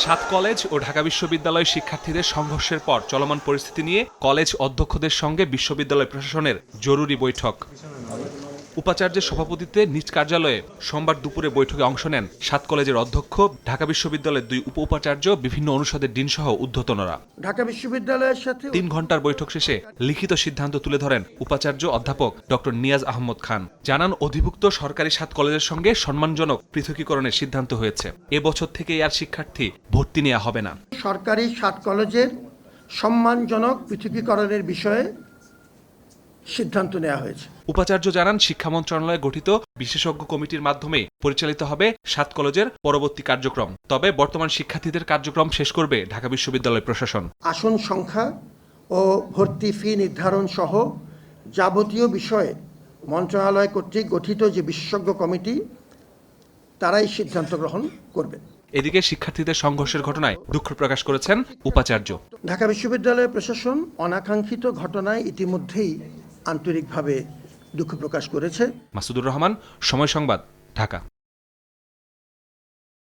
সাত কলেজ ও ঢাকা বিশ্ববিদ্যালয় শিক্ষার্থীদের সংঘর্ষের পর চলমান পরিস্থিতি নিয়ে কলেজ অধ্যক্ষদের সঙ্গে বিশ্ববিদ্যালয় প্রশাসনের জরুরি বৈঠক। উপাচার্যের সভাপতিত্বে নিজ কার্যালয়ে সোমবার দুপুরে বৈঠকে অংশ নেন সাত কলেজের অধ্যক্ষ, ঢাকা বিশ্ববিদ্যালয়ের ২ উপ-উপাচার্য, বিভিন্ন অনুষদের ডিনসহ ঊর্ধ্বতনরা। ঢাকা বিশ্ববিদ্যালয়ের সাথে ৩ ঘণ্টার বৈঠক শেষে লিখিত সিদ্ধান্ত তুলে ধরেন উপাচার্য অধ্যাপক ডক্টর নিয়াজ আহমদ খান। জানান, অধিভুক্ত সরকারি সাত কলেজের সঙ্গে সম্মানজনক পৃথকীকরণের সিদ্ধান্ত হয়েছে। এবছর থেকে আর শিক্ষার্থী ভর্তি নেওয়া হবে না। সরকারি সাত কলেজের সম্মানজনক পৃথকীকরণের বিষয়ে সিদ্ধান্ত নেওয়া হয়েছে। উপাচার্য জানান, শিক্ষা মন্ত্রণালয়ে গঠিত বিশেষজ্ঞ কমিটির মাধ্যমে পরিচালিত হবে সাত কলেজের পরবর্তী কার্যক্রম। তবে বর্তমান শিক্ষার্থীদের কার্যক্রম শেষ করবে ঢাকা বিশ্ববিদ্যালয় প্রশাসন। আসন সংখ্যা ও ভর্তি ফি নির্ধারণ সহ যাবতীয় বিষয়ে মন্ত্রণালয় কর্তৃক গঠিত যে বিশেষজ্ঞ কমিটি, তারাই সিদ্ধান্ত গ্রহণ করবে। এদিকে শিক্ষার্থীদের সংঘর্ষের ঘটনায় দুঃখ প্রকাশ করেছেন উপাচার্য। ঢাকা বিশ্ববিদ্যালয় প্রশাসন অনাকাঙ্ক্ষিত ঘটনায় ইতিমধ্যেই আন্তরিকভাবে দুঃখ প্রকাশ করেছে। মাসুদুর রহমান, সময় সংবাদ, ঢাকা।